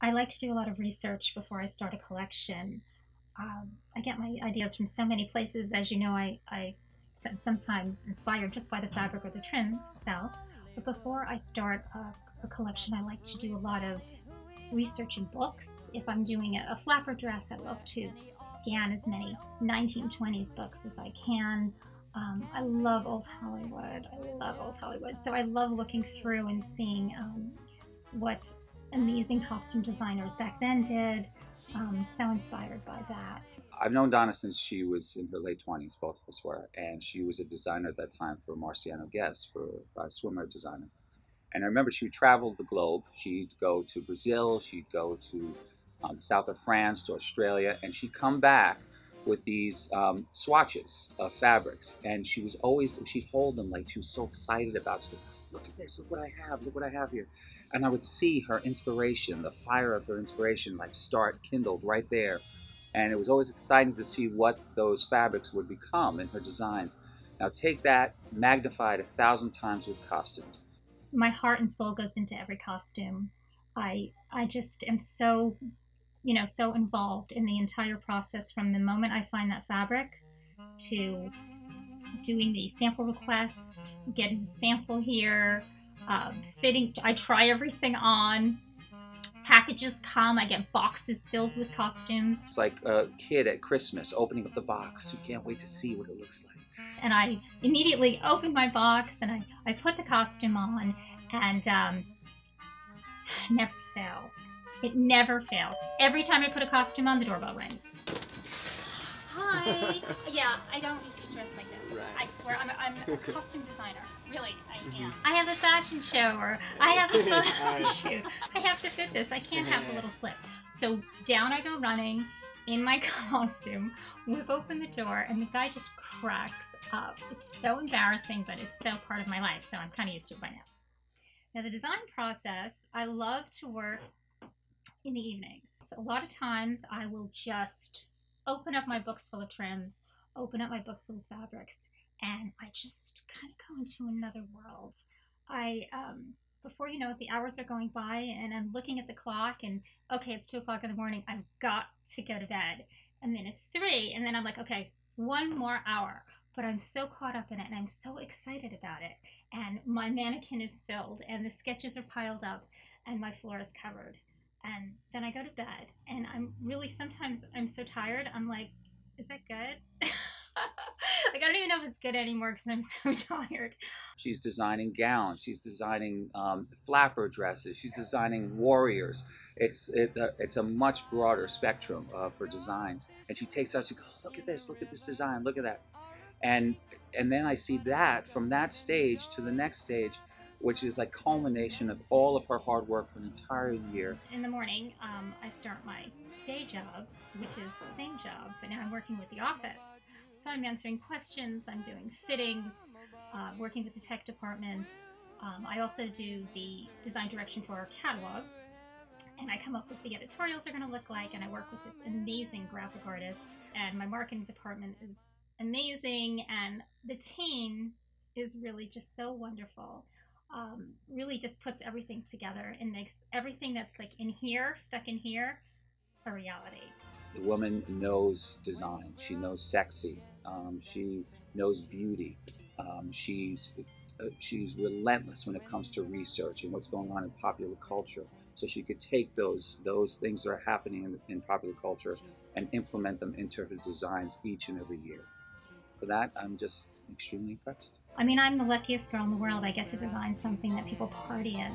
I like to do a lot of research before I start a collection. I get my ideas from so many places. As you know, I'm sometimes inspired just by the fabric or the trim itself. But before I start a collection, I like to do a lot of research in books. If I'm doing a flapper dress, I love to scan as many 1920s books as I can. I love old Hollywood. I love old Hollywood. So I love looking through and seeing what amazing costume designers back then did. So inspired by that. I've known Donna since she was in her late 20s, both of us were, and she was a designer at that time for Marciano Guess, for a swimwear designer. And I remember she would travel the globe. She'd go to Brazil, she'd go to south of France, to Australia, and she'd come back with these swatches of fabrics. And she'd hold them like she was so excited about it. She'd say, look at this, look what I have here. And I would see her inspiration, the fire of her inspiration, like start kindled right there. And it was always exciting to see what those fabrics would become in her designs. Now take that magnified 1,000 times with costumes. My heart and soul goes into every costume. I just am so, so involved in the entire process from the moment I find that fabric to doing the sample request, getting the sample here, fitting. I try everything on. Packages come. I get boxes filled with costumes. It's like a kid at Christmas opening up the box. You can't wait to see what it looks like. And I immediately open my box and I put the costume on, and never fails. It never fails. Every time I put a costume on, the doorbell rings. Hi. Yeah, I don't usually dress like this. Right. I swear, I'm a costume designer. Really, I am. I have a fashion show, or I have a photo shoot. I have to fit this. I can't have a little slip. So down I go running in my costume, whip open the door, and the guy just cracks up. It's so embarrassing, but it's so part of my life, so I'm kind of used to it by now. Now, the design process, I love to work in the evenings. So a lot of times I will just open up my books full of trims, open up my books full of fabrics, and I just kind of go into another world. Before you know it, the hours are going by, and I'm looking at the clock, and okay, it's 2 o'clock in the morning. I've got to go to bed. And then it's 3, and then I'm like, okay, 1 more hour. But I'm so caught up in it, and I'm so excited about it. And my mannequin is filled, and the sketches are piled up, and my floor is covered. And then I go to bed, and sometimes I'm so tired, I'm like, is that good? Like, I don't even know if it's good anymore because I'm so tired. She's designing gowns. She's designing flapper dresses. She's designing warriors. It's a much broader spectrum for designs. And she takes out. She goes, look at this design, look at that. And then I see that from that stage to the next stage, which is like culmination of all of her hard work for an entire year. In the morning, I start my day job, which is the same job, but now I'm working with the office. So I'm answering questions, I'm doing fittings, working with the tech department. I also do the design direction for our catalog, and I come up with the editorials they're going to look like, and I work with this amazing graphic artist, and my marketing department is amazing, and the team is really just so wonderful. Really just puts everything together and makes everything that's like in here, stuck in here, a reality. The woman knows design. She knows sexy. She knows beauty. She's relentless when it comes to research and what's going on in popular culture. So she could take those things that are happening in popular culture and implement them into her designs each and every year. For that, I'm just extremely impressed. I mean, I'm the luckiest girl in the world. I get to design something that people party in.